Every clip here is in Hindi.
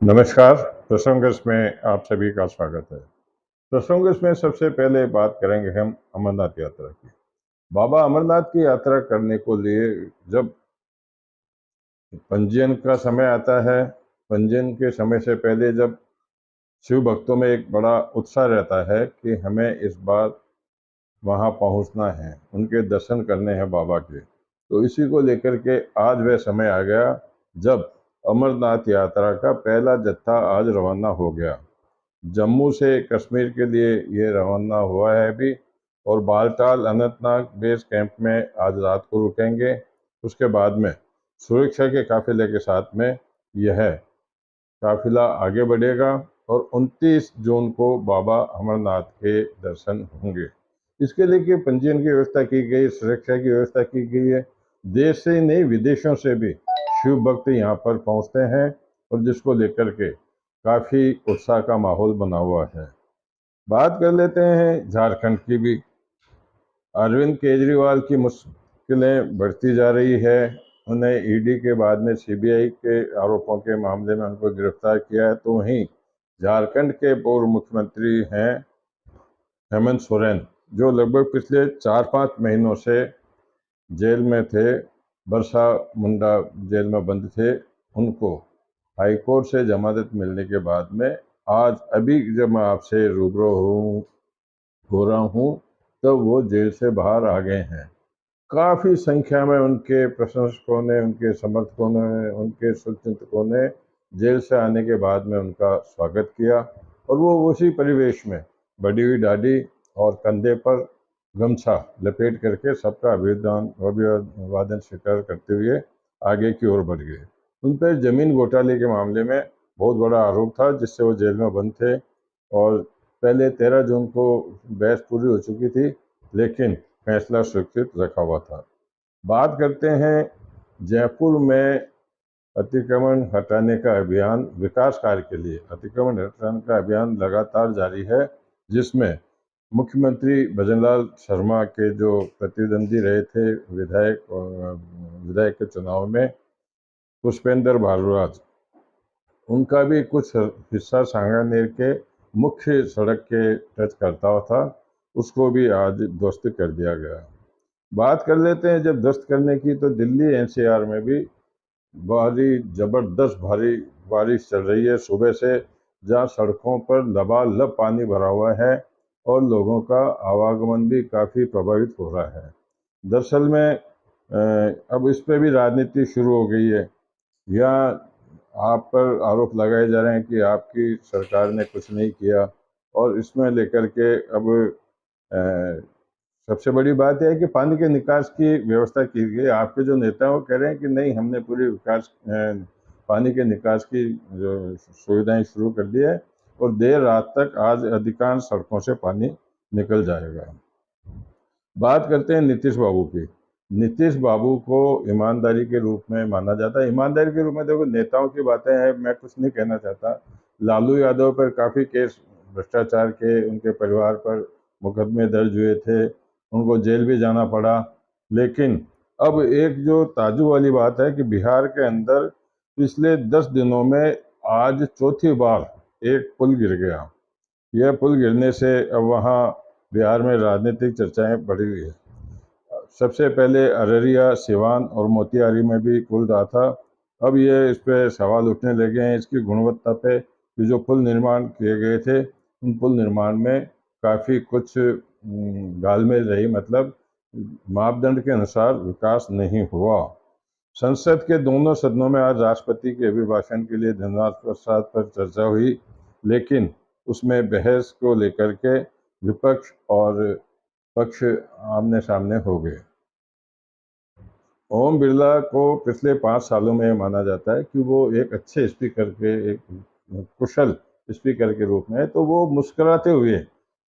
नमस्कार। प्रसंगस में आप सभी का स्वागत है। प्रसंगस में सबसे पहले बात करेंगे हम अमरनाथ यात्रा की। बाबा अमरनाथ की यात्रा करने को लिए जब पंजीयन का समय आता है, पंजीयन के समय से पहले जब शिव भक्तों में एक बड़ा उत्साह रहता है कि हमें इस बार वहाँ पहुँचना है, उनके दर्शन करने हैं बाबा के। तो इसी को लेकर के आज वह समय आ गया जब अमरनाथ यात्रा का पहला जत्था आज रवाना हो गया। जम्मू से कश्मीर के लिए ये रवाना हुआ है अभी, और बालटाल अनंतनाग बेस कैंप में आज रात को रुकेंगे। उसके बाद में सुरक्षा के काफिले के साथ में यह काफिला आगे बढ़ेगा और 29 जून को बाबा अमरनाथ के दर्शन होंगे। इसके लिए कि पंजीयन की व्यवस्था की गई, सुरक्षा की व्यवस्था की गई है। देश से ही नहीं, विदेशों से भी शिव भक्त यहाँ पर पहुँचते हैं और जिसको लेकर के काफ़ी उत्साह का माहौल बना हुआ है। बात कर लेते हैं झारखंड की भी। अरविंद केजरीवाल की मुश्किलें बढ़ती जा रही है। उन्हें ईडी के बाद में सीबीआई के आरोपों के मामले में उनको गिरफ्तार किया है। तो वहीं झारखंड के पूर्व मुख्यमंत्री हैं हेमंत सोरेन, जो लगभग पिछले 4-5 महीनों से जेल में थे, बरसा मुंडा जेल में बंद थे। उनको हाईकोर्ट से जमानत मिलने के बाद में आज अभी जब मैं आपसे रूबरू हो रहा हूँ, तब वो जेल से बाहर आ गए हैं। काफ़ी संख्या में उनके प्रशंसकों ने, उनके समर्थकों ने, उनके शुभचिंतकों ने जेल से आने के बाद में उनका स्वागत किया और वो उसी परिवेश में बड़ी हुई दाढ़ी और कंधे पर गमछा लपेट करके सबका अभिवादन स्वीकार करते हुए आगे की ओर बढ़ गए। उन पर जमीन घोटाले के मामले में बहुत बड़ा आरोप था, जिससे वो जेल में बंद थे और पहले 13 जून को बहस पूरी हो चुकी थी, लेकिन फैसला सुरक्षित रखा हुआ था। बात करते हैं जयपुर में अतिक्रमण हटाने का अभियान, विकास कार्य के लिए अतिक्रमण हटाने का अभियान लगातार जारी है, जिसमें मुख्यमंत्री भजनलाल शर्मा के जो प्रतिद्वंदी रहे थे विधायक के चुनाव में, पुष्पेंद्र भारद्वाज, उनका भी कुछ हिस्सा सांगानेर के मुख्य सड़क के टच करता था, उसको भी आज ध्वस्त कर दिया गया। बात कर लेते हैं जब ध्वस्त करने की, तो दिल्ली एनसीआर में भी जबरदस्त भारी बारिश चल रही है सुबह से, जहां सड़कों पर लबालब पानी भरा हुआ है और लोगों का आवागमन भी काफ़ी प्रभावित हो रहा है। दरअसल में अब इस पे भी राजनीति शुरू हो गई है। यहाँ आप पर आरोप लगाए जा रहे हैं कि आपकी सरकार ने कुछ नहीं किया, और इसमें लेकर के अब अ, सबसे बड़ी बात यह है कि पानी के निकास की व्यवस्था की गई। आपके जो नेता हैं वो कह रहे हैं कि नहीं, हमने पूरी पानी के निकास की जो सुविधाएं शुरू कर दी है और देर रात तक आज अधिकांश सड़कों से पानी निकल जाएगा। बात करते हैं नीतीश बाबू की। नीतीश बाबू को ईमानदारी के रूप में माना जाता है। ईमानदारी के रूप में देखो, नेताओं की बातें हैं, मैं कुछ नहीं कहना चाहता। लालू यादव पर काफ़ी केस भ्रष्टाचार के, उनके परिवार पर मुकदमे दर्ज हुए थे, उनको जेल भी जाना पड़ा। लेकिन अब एक जो ताज्जुब वाली बात है कि बिहार के अंदर पिछले 10 दिनों में आज चौथी बार एक पुल गिर गया। यह पुल गिरने से अब वहाँ बिहार में राजनीतिक चर्चाएं बढ़ी हुई है। सबसे पहले अररिया, सिवान और मोतिहारी में भी पुल रहा था। अब ये इस पे सवाल उठने लगे हैं इसकी गुणवत्ता पे, कि जो पुल निर्माण किए गए थे, उन पुल निर्माण में काफ़ी कुछ घालमेल रही, मतलब मापदंड के अनुसार विकास नहीं हुआ। संसद के दोनों सदनों में आज राष्ट्रपति के अभिभाषण के लिए धन्यवाद प्रस्ताव पर चर्चा हुई, लेकिन उसमें बहस को लेकर के विपक्ष और पक्ष आमने सामने हो गए। ओम बिरला को पिछले 5 सालों में माना जाता है कि वो एक अच्छे स्पीकर के, एक कुशल स्पीकर के रूप में है, तो वो मुस्कुराते हुए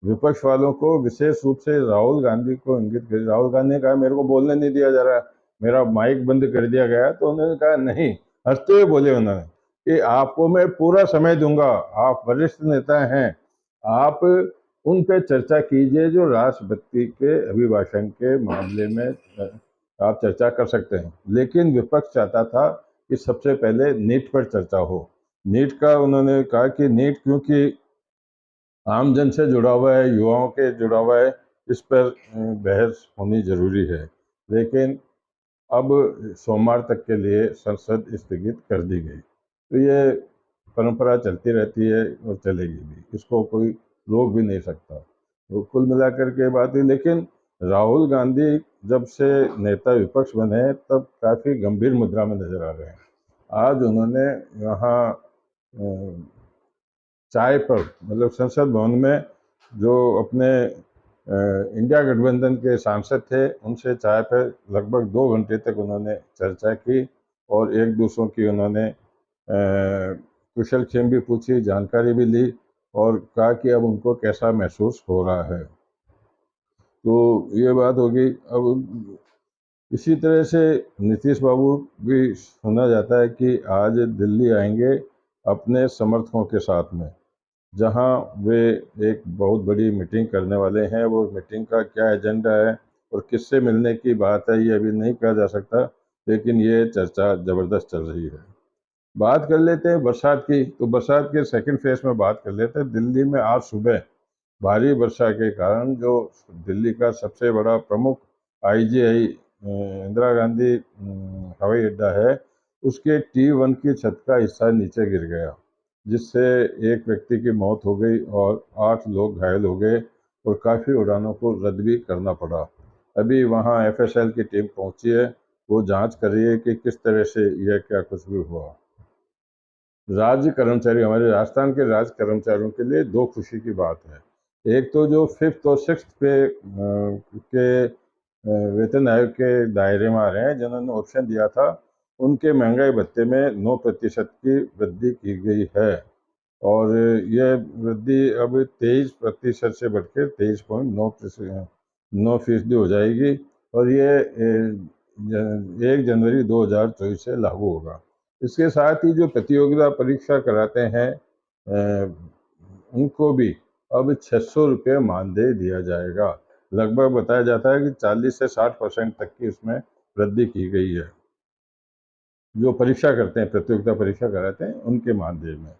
विपक्ष वालों को, विशेष रूप से राहुल गांधी को इंगित कर, राहुल गांधी ने कहा मेरे को बोलने नहीं दिया जा रहा, मेरा माइक बंद कर दिया गया, तो उन्होंने कहा नहीं, हंसते हुए बोले उन्होंने कि आपको मैं पूरा समय दूंगा, आप वरिष्ठ नेता हैं, आप उन पे चर्चा कीजिए जो राष्ट्रपति के अभिभाषण के मामले में आप चर्चा कर सकते हैं। लेकिन विपक्ष चाहता था कि सबसे पहले नीट पर चर्चा हो। नीट का उन्होंने कहा कि नीट क्योंकि आम जन से जुड़ा हुआ है, युवाओं के जुड़ा हुआ है, इस पर बहस होनी ज़रूरी है। लेकिन अब सोमवार तक के लिए संसद स्थगित कर दी गई। तो ये परंपरा चलती रहती है और चलेगी भी, इसको कोई रोक भी नहीं सकता। तो कुल मिलाकर के बात हुई, लेकिन राहुल गांधी जब से नेता विपक्ष बने तब काफ़ी गंभीर मुद्रा में नजर आ रहे हैं। आज उन्होंने यहाँ चाय पर, मतलब संसद भवन में, जो अपने इंडिया गठबंधन के सांसद थे उनसे चाय पर लगभग 2 घंटे तक उन्होंने चर्चा की और एक दूसरों की उन्होंने कुशल क्षेम भी पूछी, जानकारी भी ली और कहा कि अब उनको कैसा महसूस हो रहा है। तो ये बात होगी। अब इसी तरह से नीतीश बाबू भी सुना जाता है कि आज दिल्ली आएंगे अपने समर्थकों के साथ में, जहां वे एक बहुत बड़ी मीटिंग करने वाले हैं। वो मीटिंग का क्या एजेंडा है और किससे मिलने की बात है ये अभी नहीं कहा जा सकता, लेकिन ये चर्चा ज़बरदस्त चल रही है। बात कर लेते हैं बरसात की, तो बरसात के सेकंड फेज में बात कर लेते हैं। दिल्ली में आज सुबह भारी वर्षा के कारण जो दिल्ली का सबसे बड़ा प्रमुख आईजीआई इंदिरा गांधी हवाई अड्डा है, उसके T1 की छत का हिस्सा नीचे गिर गया, जिससे एक व्यक्ति की मौत हो गई और 8 लोग घायल हो गए और काफ़ी उड़ानों को रद्द भी करना पड़ा। अभी वहाँ FSL की टीम पहुंची है, वो जांच कर रही है कि किस तरह से यह क्या कुछ भी हुआ। राज्य कर्मचारी, हमारे राजस्थान के राज्य कर्मचारियों के लिए दो खुशी की बात है। एक तो जो फिफ्थ और सिक्स पे के वेतन आयोग के दायरे में आ रहे हैं, जिन्होंने ऑप्शन दिया था, उनके महंगाई भत्ते में 9% की वृद्धि की गई है और यह वृद्धि अब 23% से बढ़कर 23.9% हो जाएगी और ये 1 जनवरी 2024 से लागू होगा। इसके साथ ही जो प्रतियोगिता परीक्षा कराते हैं उनको भी अब 600 रुपये मानदेय दिया जाएगा। लगभग बताया जाता है कि 40 से 60% तक की इसमें वृद्धि की गई है। जो परीक्षा करते हैं, प्रतियोगिता परीक्षा कराते हैं, उनके मानदेय में।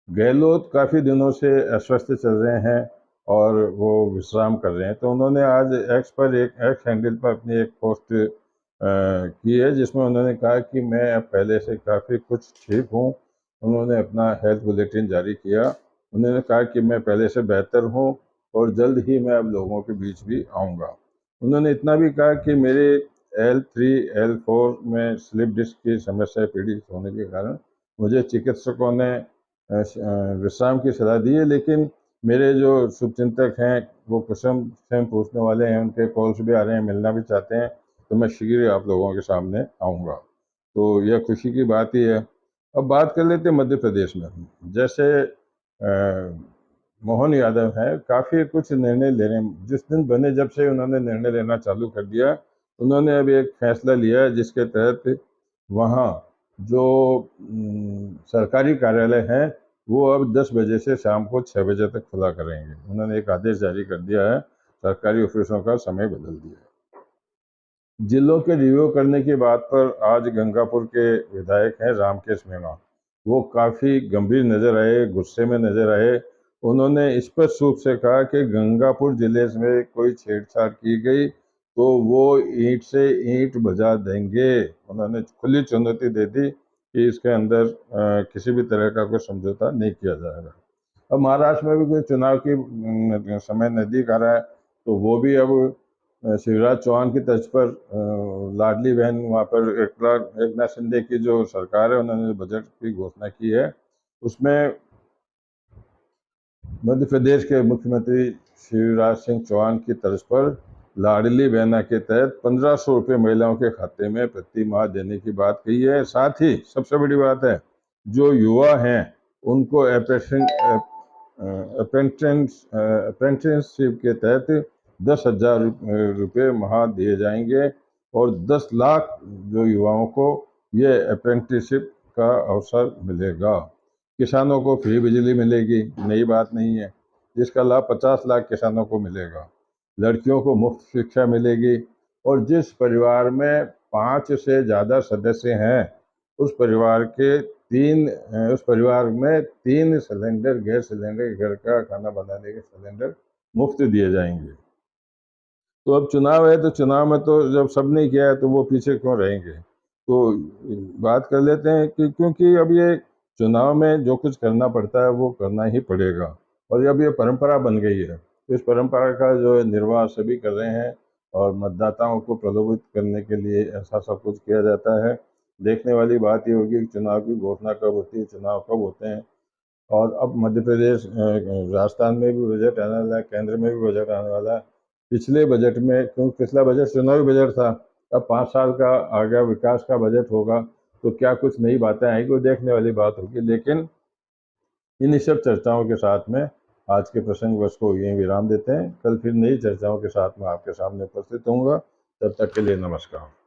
गहलोत काफ़ी दिनों से अस्वस्थ चल रहे हैं और वो विश्राम कर रहे हैं, तो उन्होंने आज एक्स हैंडल पर अपनी एक पोस्ट की है, जिसमें उन्होंने कहा कि मैं अब पहले से काफ़ी कुछ ठीक हूँ। उन्होंने अपना हेल्थ बुलेटिन जारी किया। उन्होंने कहा कि मैं पहले से बेहतर हूँ और जल्द ही मैं अब लोगों के बीच भी आऊँगा। उन्होंने इतना भी कहा कि मेरे L3 L4 में स्लिप डिस्क की समस्या पीड़ित होने के कारण मुझे चिकित्सकों ने विश्राम की सलाह दी है, लेकिन मेरे जो शुभचिंतक हैं वो कुशल क्षेम पूछने वाले हैं, उनके कॉल्स भी आ रहे हैं, मिलना भी चाहते हैं, तो मैं शीघ्र आप लोगों के सामने आऊँगा। तो यह खुशी की बात ही है। अब बात कर लेते हैं मध्य प्रदेश में। जैसे मोहन यादव हैं, काफ़ी कुछ निर्णय ले रहे हैं। जिस दिन बने जब से उन्होंने निर्णय लेना चालू कर दिया, उन्होंने अब एक फैसला लिया है जिसके तहत वहाँ जो सरकारी कार्यालय हैं वो अब 10 बजे से शाम को 6 बजे तक खुला करेंगे। उन्होंने एक आदेश जारी कर दिया है, सरकारी ऑफिसों का समय बदल दिया है। जिलों के रिव्यू करने की बात पर आज गंगापुर के विधायक हैं रामकेश मीणा, वो काफ़ी गंभीर नजर आए, गुस्से में नजर आए। उन्होंने स्पष्ट रूप से कहा कि गंगापुर जिले में कोई छेड़छाड़ की गई तो वो ईंट से ईंट बजा देंगे। उन्होंने खुली चुनौती दे दी कि इसके अंदर किसी भी तरह का कोई समझौता नहीं किया जाएगा। अब महाराष्ट्र में भी कोई चुनाव की समय नज़दीक आ रहा है, तो वो भी अब शिवराज चौहान की तर्ज पर लाडली बहन, वहाँ पर एकनाथ शिंदे की जो सरकार है, उन्होंने बजट की घोषणा की है, उसमें मध्य प्रदेश के मुख्यमंत्री शिवराज सिंह चौहान की तर्ज पर लाडली बहना के तहत 1500 रुपये महिलाओं के खाते में प्रति माह देने की बात कही है। साथ ही सबसे बड़ी बात है, जो युवा हैं उनको अप्रेंटिसशिप के तहत 10,000 रुपये माह दिए जाएंगे और 10 लाख जो युवाओं को ये अप्रेंटिसशिप का अवसर मिलेगा। किसानों को फ्री बिजली मिलेगी, नई बात नहीं है, जिसका लाभ 50 लाख किसानों को मिलेगा। लड़कियों को मुफ्त शिक्षा मिलेगी और जिस परिवार में 5 से ज़्यादा सदस्य हैं, उस परिवार के उस परिवार में 3 सिलेंडर गैस सिलेंडर, घर का खाना बनाने के सिलेंडर मुफ्त दिए जाएंगे। तो अब चुनाव है, तो चुनाव में तो जब सब ने किया है तो वो पीछे क्यों रहेंगे। तो बात कर लेते हैं कि क्योंकि अब ये चुनाव में जो कुछ करना पड़ता है वो करना ही पड़ेगा, और अब ये परंपरा बन गई है। इस परंपरा का जो है निर्वाह सभी कर रहे हैं, और मतदाताओं को प्रलोभित करने के लिए ऐसा सब कुछ किया जाता है। देखने वाली बात ये होगी कि चुनाव की घोषणा कब होती है, चुनाव कब होते हैं। और अब मध्य प्रदेश, राजस्थान में भी बजट आने वाला है, केंद्र में भी बजट आने वाला है। पिछले बजट में, क्योंकि पिछला बजट चुनावी बजट था, अब 5 साल का आ गया विकास का बजट होगा, तो क्या कुछ नई बातें आएंगी, वो देखने वाली बात होगी। लेकिन इन सब चर्चाओं के साथ में आज के प्रसंग बस को यहीं विराम देते हैं। कल फिर नई चर्चाओं के साथ में आपके सामने उपस्थित होऊंगा। तब तक के लिए नमस्कार।